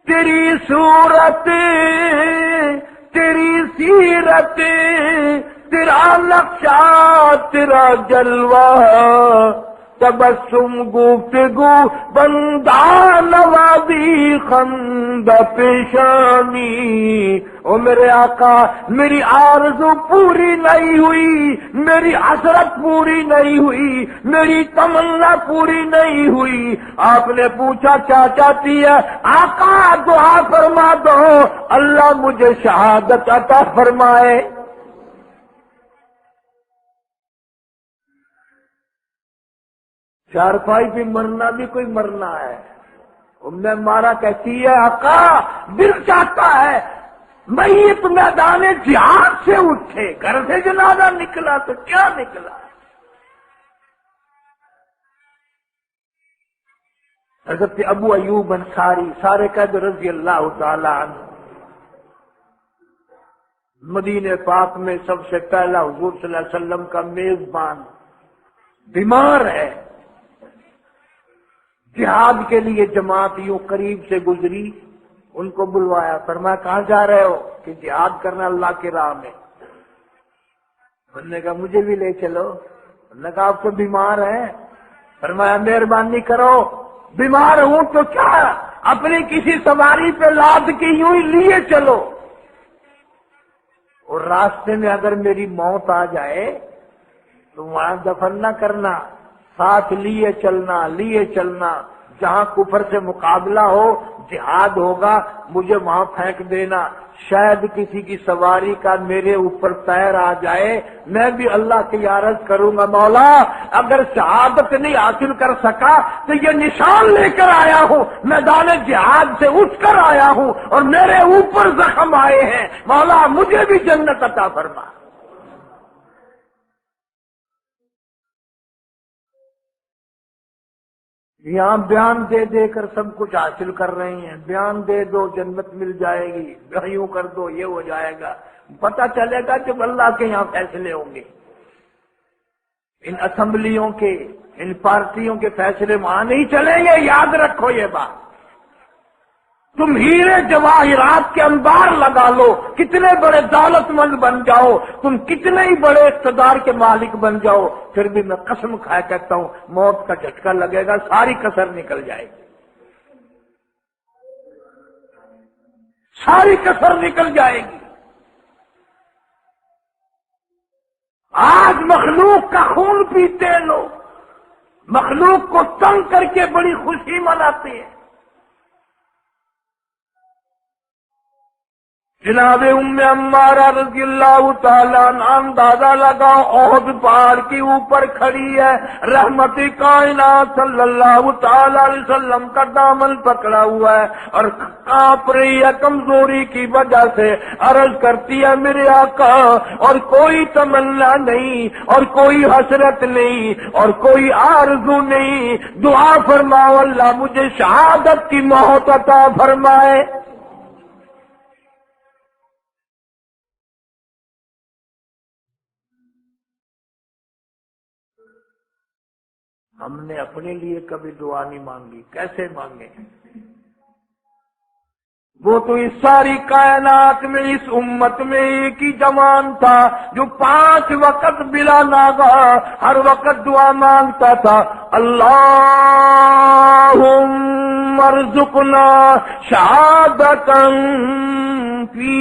تیری صورت، تیری سیرت، تیرا نقشہ، تیرا جلوہ، تبسم گفتگو بندہ نوازی خندہ پیشانی۔ او میرے آقا، میری آرزو پوری نہیں ہوئی، میری حسرت پوری نہیں ہوئی، میری تمنا پوری نہیں ہوئی۔ آپ نے پوچھا کیا چاہتی ہے؟ آقا دعا فرما دو اللہ مجھے شہادت عطا فرمائے۔ چارپائی پہ مرنا بھی کوئی مرنا ہے۔ ام عمارہ کہتی ہے آقا دل چاہتا ہے میت میدان جہاد سے اٹھے، گھر سے جنازہ نکلا تو کیا نکلا۔ حضرت ابو ایوب انصاری سارے قید رضی اللہ تعالی عنہ مدینے پاک میں سب سے پہلا حضور صلی اللہ علیہ وسلم کا میزبان بیمار ہے، جہاد کے لیے جماعت یوں قریب سے گزری، ان کو بلوایا، فرمایا کہاں جا رہے ہو؟ کہ جہاد کرنا اللہ کی راہ میں۔ انہوں نے کہا مجھے بھی لے چلو۔ انہوں نے کہا آپ تو بیمار ہیں۔ فرمایا مہربانی کرو، بیمار ہوں تو کیا، اپنی کسی سواری پہ لاد کے یوں ہی لیے چلو، اور راستے میں اگر میری موت آ جائے تو وہاں دفن نہ کرنا، ساتھ لیے چلنا، جہاں کفر سے مقابلہ ہو، جہاد ہوگا، مجھے وہاں پھینک دینا، شاید کسی کی سواری کا میرے اوپر پیر آ جائے، میں بھی اللہ کی عرض کروں گا مولا اگر شہادت نہیں حاصل کر سکا تو یہ نشان لے کر آیا ہوں، میدان جہاد سے اٹھ کر آیا ہوں اور میرے اوپر زخم آئے ہیں، مولا مجھے بھی جنت عطا فرما۔ یہاں بیان دے دے کر سب کچھ حاصل کر رہے ہیں، بیان دے دو جنت مل جائے گی، یوں کر دو یہ ہو جائے گا، پتہ چلے گا جب اللہ کے یہاں فیصلے ہوں گے۔ ان اسمبلیوں کے، ان پارٹیوں کے فیصلے وہاں نہیں چلیں گے، یاد رکھو یہ بات۔ تم ہیرے جواہرات کے انبار لگا لو، کتنے بڑے دولت مند بن جاؤ، تم کتنے ہی بڑے اقتدار کے مالک بن جاؤ، پھر بھی میں قسم کھا کہتا ہوں موت کا جھٹکا لگے گا، ساری کسر نکل جائے گی، ساری کسر نکل جائے گی۔ آج مخلوق کا خون پیتے ہیں لوگ، مخلوق کو تنگ کر کے بڑی خوشی مناتے ہیں۔ جناب ام عمارہ رضی اللہ تعالیٰ عنہ اندازہ لگاؤ احد پہاڑ کے اوپر کھڑی ہے، رحمت کائنات صلی اللہ تعالیٰ علیہ وسلم کا دامن پکڑا ہوا ہے اور کانپ رہی ہے کمزوری کی وجہ سے، عرض کرتی ہے میرے آقا، اور کوئی تمنا نہیں اور کوئی حسرت نہیں اور کوئی آرزو نہیں، دعا فرماؤ اللہ مجھے شہادت کی موت عطا فرمائے۔ ہم نے اپنے لیے کبھی دعا نہیں مانگی، کیسے مانگے؟ وہ تو اس ساری کائنات میں اس امت میں ایک ہی جوان تھا جو 5 وقت بلا ناغہ ہر وقت دعا مانگتا تھا، اللہم ارزقنا شہادتا فی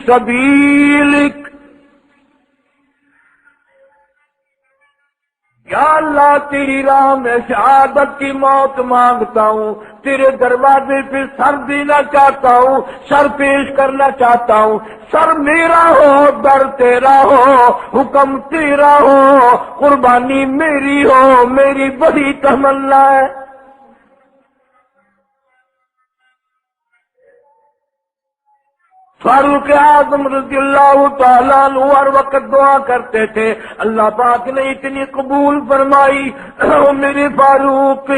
سبیلک، یا اللہ تیری راہ میں شہادت کی موت مانگتا ہوں، تیرے دروازے پہ سر دینا چاہتا ہوں، سر پیش کرنا چاہتا ہوں، سر میرا ہو، در تیرا ہو، حکم تیرا ہو، قربانی میری ہو، میری بڑی تمنا ہے۔ فاروق اعظم رضی اللہ تعالیٰ عنہ ہر وقت دعا کرتے تھے، اللہ پاک نے اتنی قبول فرمائی، میرے فاروق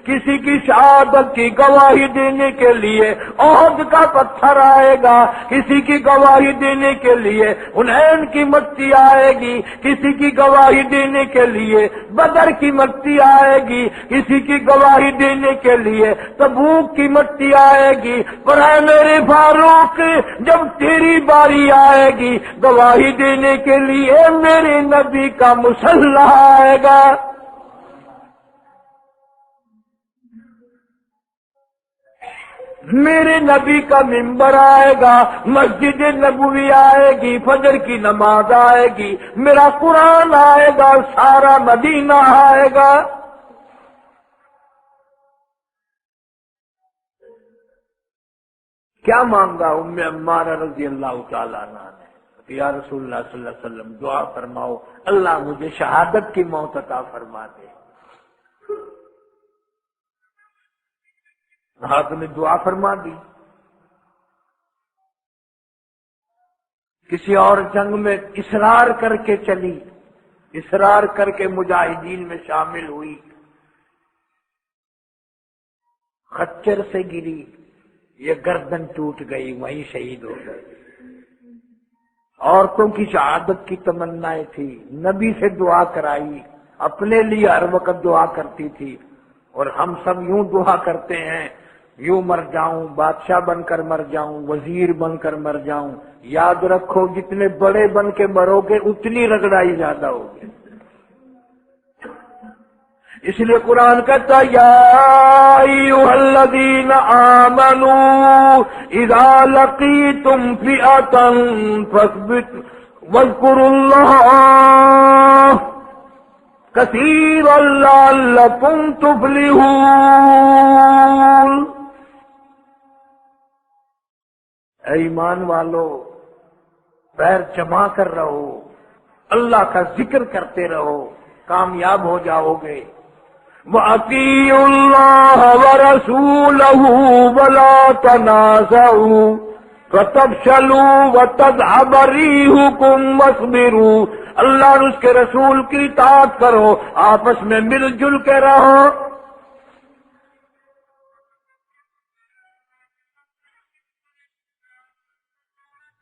کسی کی شہادت کی گواہی دینے کے لیے احد کا پتھر آئے گا، کسی کی گواہی دینے کے لیے حنین کی مٹی آئے گی، کسی کی گواہی دینے کے لیے بدر کی مٹی آئے گی، کسی کی گواہی دینے کے لیے تبوک کی مٹی آئے گی، پر اے میرے فاروق جب تیری باری آئے گی گواہی دینے کے لیے میرے نبی کا مسلح آئے گا۔ میرے نبی کا ممبر آئے گا، مسجد نبوی آئے گی، فجر کی نماز آئے گی، میرا قرآن آئے گا، سارا مدینہ آئے گا۔ کیا مانگا ام عمارہ رضی اللہ تعالیٰ عنہ نے؟ یا رسول اللہ صلی اللہ علیہ وسلم دعا فرماؤ اللہ مجھے شہادت کی موت عطا فرما دے۔ آپ نے دعا فرما دی۔ کسی اور جنگ میں اصرار کر کے چلی، اصرار کر کے مجاہدین میں شامل ہوئی، خچر سے گری، یہ گردن ٹوٹ گئی، وہیں شہید ہو گئی۔ عورتوں کی شہادت کی تمنائیں تھی، نبی سے دعا کرائی، اپنے لیے ہر وقت دعا کرتی تھی، اور ہم سب یوں دعا کرتے ہیں یوں مر جاؤں، بادشاہ بن کر مر جاؤں، وزیر بن کر مر جاؤں۔ یاد رکھو جتنے بڑے بن کے مرو گے اتنی رگڑائی زیادہ ہوگی۔ اس لیے قرآن کہتا یا ایھا الذین آمنوا اذا لقیتم فئۃ فاثبتوا واذکروا اللہ کثیرا لعلکم تفلحون۔ اے ایمان والو، پیر جما کر رہو، اللہ کا ذکر کرتے رہو، کامیاب ہو جاؤ گے۔ وَأَطِيعُوا اللَّهَ وَرَسُولَهُ وَلَا تَنَازَعُوا فَتَفْشَلُوا وَتَذْهَبَ رِيحُكُمْ وَاصْبِرُوا۔ اللہ اور اس کے رسول کی اطاعت کرو، آپس میں مل جل کے رہو۔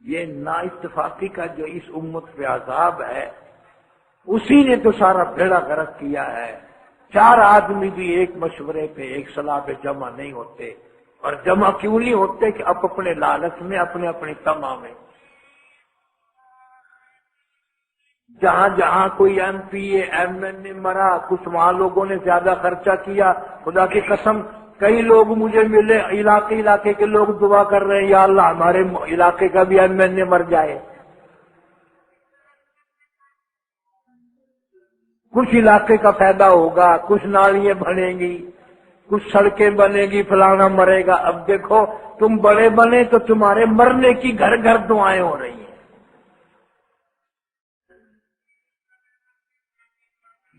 یہ نا اتفاقی کا جو اس امت پہ عذاب ہے، اسی نے تو سارا بیڑا غرق کیا ہے۔ چار آدمی بھی ایک مشورے پہ، ایک صلاح پہ جمع نہیں ہوتے، اور جمع کیوں نہیں ہوتے کہ اپنے لالچ میں، اپنے طمع میں۔ جہاں جہاں کوئی M P A M N A مرا، کچھ وہاں لوگوں نے زیادہ خرچہ کیا، خدا کی قسم کئی لوگ مجھے ملے، علاقے کے لوگ دعا کر رہے ہیں یا اللہ ہمارے علاقے کا بھی ایم این اے مر جائے۔ کچھ علاقے کا فائدہ ہوگا، کچھ نالیاں بنیں گی، کچھ سڑکیں بنے گی، فلانا مرے گا۔ اب دیکھو تم بڑے بنے تو تمہارے مرنے کی گھر گھر دعائیں ہو رہی ہیں۔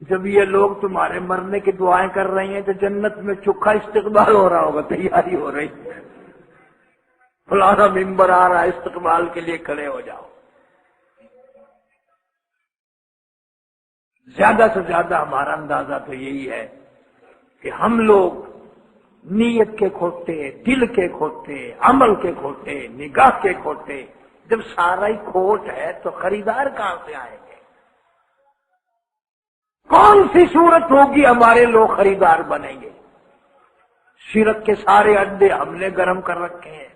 جب یہ لوگ تمہارے مرنے کی دعائیں کر رہی ہیں تو جنت میں چوکھا استقبال ہو رہا ہوگا، تیاری ہو رہی ہے، فلانا ممبر آ رہا ہے، استقبال کے لیے کھڑے ہو جاؤ۔ زیادہ سے زیادہ ہمارا اندازہ تو یہی ہے کہ ہم لوگ نیت کے کھوٹے، دل کے کھوٹے، عمل کے کھوٹے، نگاہ کے کھوٹے۔ جب سارا ہی کھوٹ ہے تو خریدار کہاں سے آئیں گے؟ کون سی صورت ہوگی ہمارے لوگ خریدار بنیں گے؟ شرک کے سارے اڈے ہم نے گرم کر رکھے ہیں،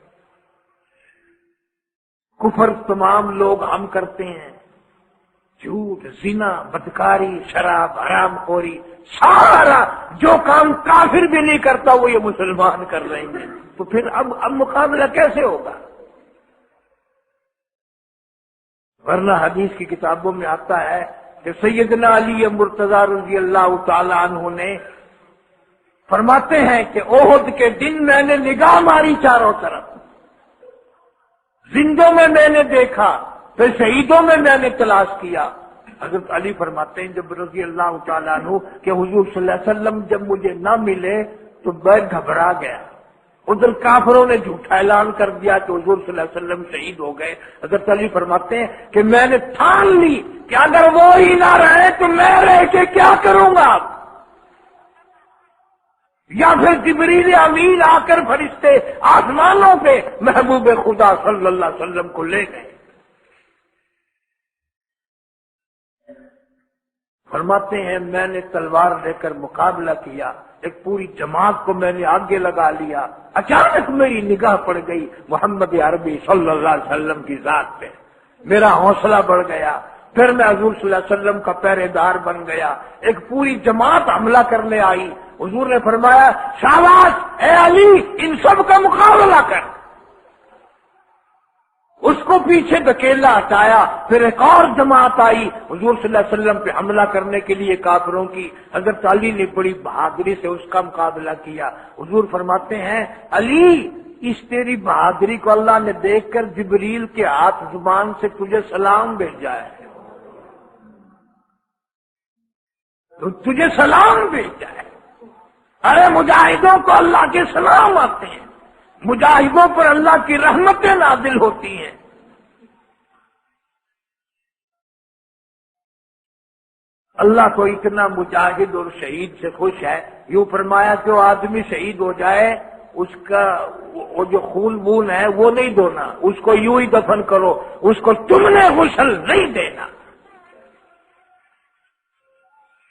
کفر تمام لوگ ہم کرتے ہیں، جھوٹ، زنا، بدکاری، شراب، حرام خوری، سارا جو کام کافر بھی نہیں کرتا وہ یہ مسلمان کر رہے ہیں۔ تو پھر اب مقابلہ کیسے ہوگا؟ ورنہ حدیث کی کتابوں میں آتا ہے کہ سیدنا علی مرتضی رضی اللہ تعالی عنہ نے فرماتے ہیں کہ احد کے دن میں نے نگاہ ماری چاروں طرف، زندوں میں میں نے دیکھا، پھر شہیدوں میں میں نے تلاش کیا۔ حضرت علی فرماتے ہیں جب رضی اللہ تعالیٰ عنہ کہ حضور صلی اللہ علیہ وسلم جب مجھے نہ ملے تو میں گھبرا گیا۔ ادھر کافروں نے جھوٹا اعلان کر دیا کہ حضور صلی اللہ علیہ وسلم شہید ہو گئے۔ حضرت علی فرماتے ہیں کہ میں نے ٹھان لی کہ اگر وہ ہی نہ رہے تو میں رہ کے کیا کروں گا، یا پھر جبریل امین آ کر فرشتے آسمانوں پہ محبوب خدا صلی اللہ علیہ وسلم کو لے گئے۔ فرماتے ہیں میں نے تلوار لے کر مقابلہ کیا، ایک پوری جماعت کو میں نے آگے لگا لیا، اچانک میری نگاہ پڑ گئی محمد عربی صلی اللہ علیہ وسلم کی ذات پہ، میرا حوصلہ بڑھ گیا، پھر میں حضور صلی اللہ علیہ وسلم کا پہرے دار بن گیا۔ ایک پوری جماعت حملہ کرنے آئی، حضور نے فرمایا شاباش اے علی ان سب کا مقابلہ کر، اس کو پیچھے دھکیلا ہٹایا۔ پھر ایک اور جماعت آئی حضور صلی اللہ علیہ وسلم پہ حملہ کرنے کے لیے کافروں کی، حضرت علی نے بڑی بہادری سے اس کا مقابلہ کیا۔ حضور فرماتے ہیں علی اس تیری بہادری کو اللہ نے دیکھ کر جبریل کے ہاتھ زبان سے تجھے سلام بھیجا ہے، تو تجھے سلام بھیجا ہے۔ ارے مجاہدوں کو اللہ کے سلام آتے ہیں، مجاہدوں پر اللہ کی رحمتیں نازل ہوتی ہیں۔ اللہ کو اتنا مجاہد اور شہید سے خوش ہے، یوں فرمایا کہ وہ آدمی شہید ہو جائے اس کا وہ جو خون بون ہے وہ نہیں دھونا، اس کو یوں ہی دفن کرو، اس کو تم نے غسل نہیں دینا،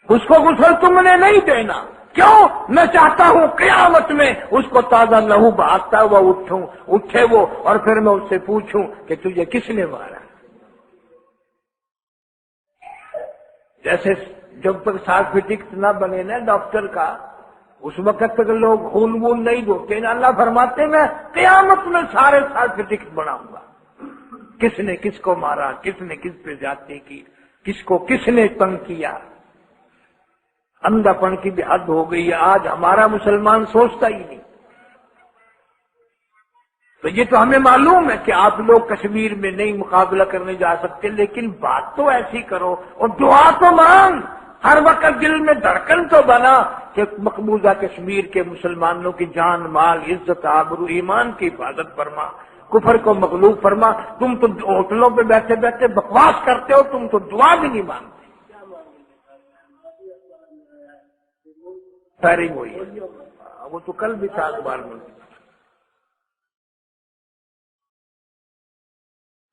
اس کو غسل تم نے نہیں دینا۔ کیوں؟ میں چاہتا ہوں قیامت میں اس کو تازہ لہو بہاتا ہوا اٹھے وہ، اور پھر میں اس سے پوچھوں کہ تجھے کس نے مارا۔ جیسے جب تک سرٹیفکیٹ نہ بنے نا ڈاکٹر کا، اس وقت تک لوگ خون وون نہیں دھوتے نا، اللہ فرماتے ہیں میں قیامت میں سارے سرٹیفکیٹ بناؤں گا، کس نے کس کو مارا، کس نے کس پہ زیادتی کی، کس کو کس نے تنگ کیا۔ اندھا پن کی بھی حد ہو گئی ہے، آج ہمارا مسلمان سوچتا ہی نہیں۔ تو یہ تو ہمیں معلوم ہے کہ آپ لوگ کشمیر میں نہیں مقابلہ کرنے جا سکتے، لیکن بات تو ایسی کرو اور دعا تو مانگ، ہر وقت دل میں دھڑکن تو بنا کہ مقبوضہ کشمیر کے مسلمانوں کی جان مال عزت آبرو ایمان کی حفاظت فرما، کفر کو مغلوب فرما۔ تم تو ہوٹلوں پہ بیٹھے بیٹھے بکواس کرتے ہو، تم تو دعا بھی نہیں مانگتے۔ فائرنگ ہوئی ہے، وہ تو کل بھی تھا اخبار میں۔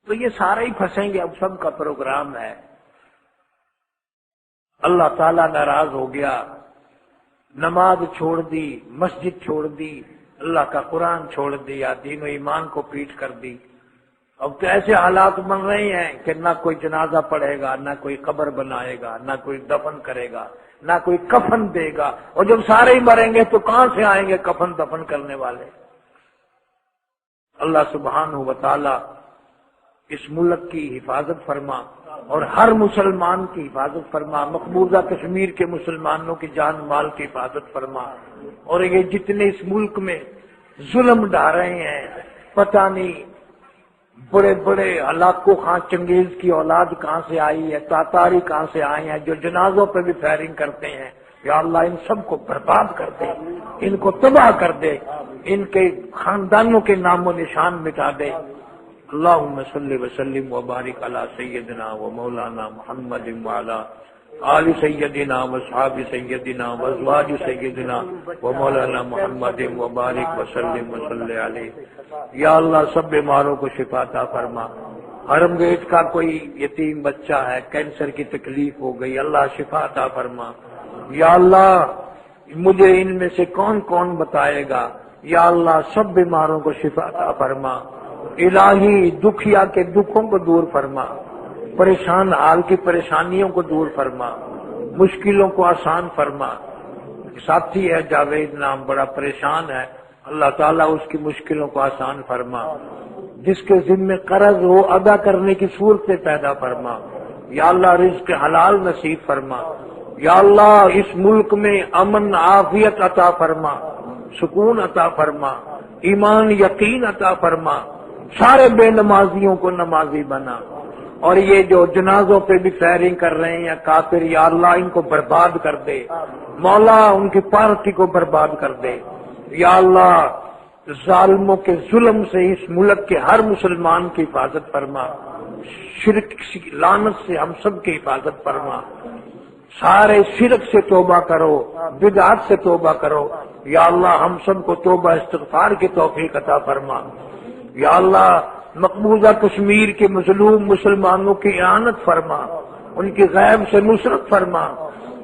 تو یہ سارے ہی پھنسیں گے، اب سب کا پروگرام ہے۔ اللہ تعالیٰ ناراض ہو گیا، نماز چھوڑ دی، مسجد چھوڑ دی، اللہ کا قرآن چھوڑ دیا، دین و ایمان کو پیٹ کر دی۔ اب تو ایسے حالات بن رہے ہیں کہ نہ کوئی جنازہ پڑھے گا، نہ کوئی قبر بنائے گا، نہ کوئی دفن کرے گا، نہ کوئی کفن دے گا، اور جب سارے ہی مریں گے تو کہاں سے آئیں گے کفن دفن کرنے والے؟ اللہ سبحانہ و تعالی اس ملک کی حفاظت فرما اور ہر مسلمان کی حفاظت فرما، مقبوضہ کشمیر کے مسلمانوں کی جان مال کی حفاظت فرما، اور یہ جتنے اس ملک میں ظلم ڈھا رہے ہیں، پتہ نہیں بڑے بڑے ہلاکو خان چنگیز کی اولاد کہاں سے آئی ہے، تاتاری کہاں سے آئے ہیں، جو جنازوں پہ بھی فائرنگ کرتے ہیں، یا اللہ ان سب کو برباد کر دے، ان کو تباہ کر دے، ان کے خاندانوں کے نام و نشان مٹا دے۔ اللہم صلی وسلم وبارک علی سیدنا و مولانا محمد وعلی آل سیدنا و اصحاب سیدنا و ازواج سیدنا و مولانا محمد وبارک وسلم وصلی علیہ۔ یا اللہ سب بیماروں کو شفا عطا فرما۔ حرم گیٹ کا کوئی یتیم بچہ ہے، کینسر کی تکلیف ہو گئی، اللہ شفا عطا فرما۔ یا اللہ مجھے ان میں سے کون کون بتائے گا، یا اللہ سب بیماروں کو شفا عطا فرما۔ الہی دکھیا کے دکھوں کو دور فرما، پریشان حال کی پریشانیوں کو دور فرما، مشکلوں کو آسان فرما۔ ساتھی ہے جاوید نام، بڑا پریشان ہے، اللہ تعالیٰ اس کی مشکلوں کو آسان فرما، جس کے ذمے قرض ہو ادا کرنے کی صورتیں پیدا فرما۔ یا اللہ رزق حلال نصیب فرما۔ یا اللہ اس ملک میں امن عافیت عطا فرما، سکون عطا فرما، ایمان یقین عطا فرما، سارے بے نمازیوں کو نمازی بنا، اور یہ جو جنازوں پہ بھی فائرنگ کر رہے ہیں کافر، یا اللہ ان کو برباد کر دے، مولا ان کی پارٹی کو برباد کر دے۔ یا اللہ ظالموں کے ظلم سے اس ملک کے ہر مسلمان کی حفاظت فرما، شرک لعنت سے ہم سب کی حفاظت فرما، سارے شرک سے توبہ کرو، بدعات سے توبہ کرو۔ یا اللہ ہم سب کو توبہ استغفار کی توفیق عطا فرما۔ یا اللہ مقبوضہ کشمیر کے مظلوم مسلمانوں کی اعانت فرما، ان کی غیب سے نصرت فرما۔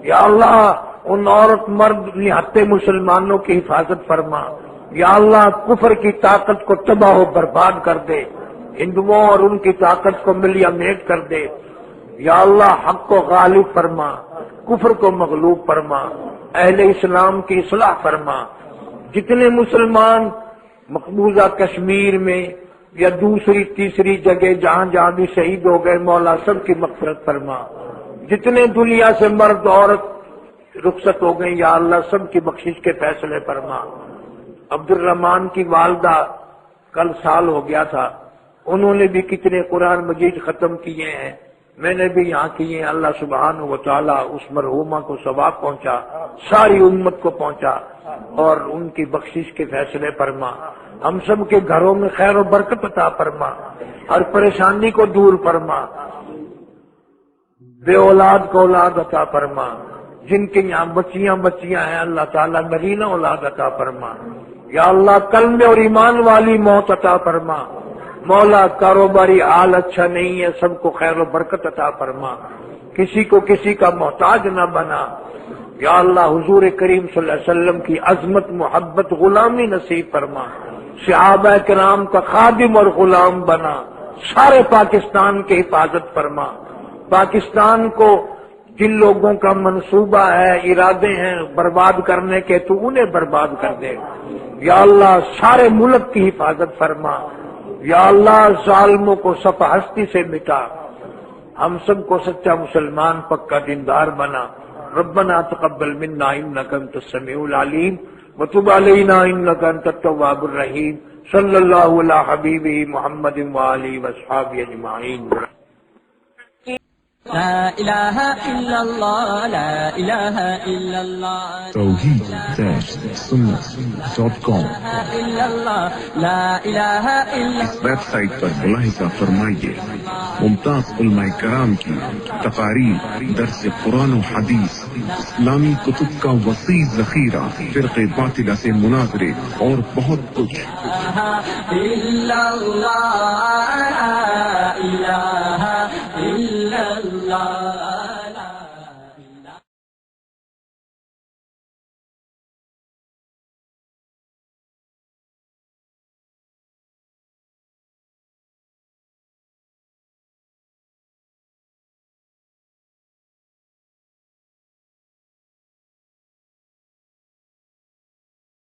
یا اللہ ان عورت مرد نہتے مسلمانوں کی حفاظت فرما۔ یا اللہ کفر کی طاقت کو تباہ و برباد کر دے، ہندوؤں اور ان کی طاقت کو ملیا میٹ کر دے۔ یا اللہ حق کو غالب فرما، کفر کو مغلوب فرما، اہل اسلام کی اصلاح فرما۔ جتنے مسلمان مقبوضہ کشمیر میں یا دوسری تیسری جگہ جہاں جہاں بھی شہید ہو گئے، مولا سب کی مغفرت فرما۔ جتنے دنیا سے مرد عورت رخصت ہو گئے، یا اللہ سب کی بخشش کے فیصلے فرما۔ عبد الرحمان کی والدہ کل سال ہو گیا تھا، انہوں نے بھی کتنے قرآن مجید ختم کیے ہیں، میں نے بھی یہاں کیے ہیں۔ اللہ سبحانہ و تعالیٰ اس مرحومہ کو ثواب پہنچا، ساری امت کو پہنچا، اور ان کی بخشش کے فیصلے فرما۔ ہم سب کے گھروں میں خیر و برکت عطا فرما، ہر پریشانی کو دور فرما، بے اولاد کو اولاد عطا فرما، جن کے یہاں بچیاں ہیں اللہ تعالیٰ نرینہ اولاد عطا فرما۔ یا اللہ کلمے اور ایمان والی موت عطا فرما۔ مولا کاروباری حال اچھا نہیں ہے، سب کو خیر و برکت عطا فرما، کسی کو کسی کا محتاج نہ بنا۔ یا اللہ حضور کریم صلی اللہ علیہ وسلم کی عظمت، محبت، غلامی نصیب فرما، صحابہ کرام کا خادم اور غلام بنا، سارے پاکستان کی حفاظت فرما۔ پاکستان کو جن لوگوں کا منصوبہ ہے، ارادے ہیں برباد کرنے کے، تو انہیں برباد کر دے۔ یا اللہ سارے ملک کی حفاظت فرما۔ یا اللہ ظالموں کو صف ہستی سے مٹا، ہم سب کو سچا مسلمان پکا دیندار بنا۔ ربنا تقبل منا انك انت السميع العليم وتب علينا انك انت التواب الرحيم صلی اللہ علی حبیبہ محمد وآلہ وصحبہ اجمعین۔ لا إله إلا الله لا إله إلا الله توحید-sunnah.com إلا الله لا إله إلا اس ویب سائٹ پر ملاحظہ فرمائیے ممتاز علماء کرام کی تقاریر، درس قرآن و حدیث، اسلامی کتب کا وسیع ذخیرہ، فرقے باطلہ سے مناظرے اور بہت کچھ۔ إلا الله لا إله إلا الله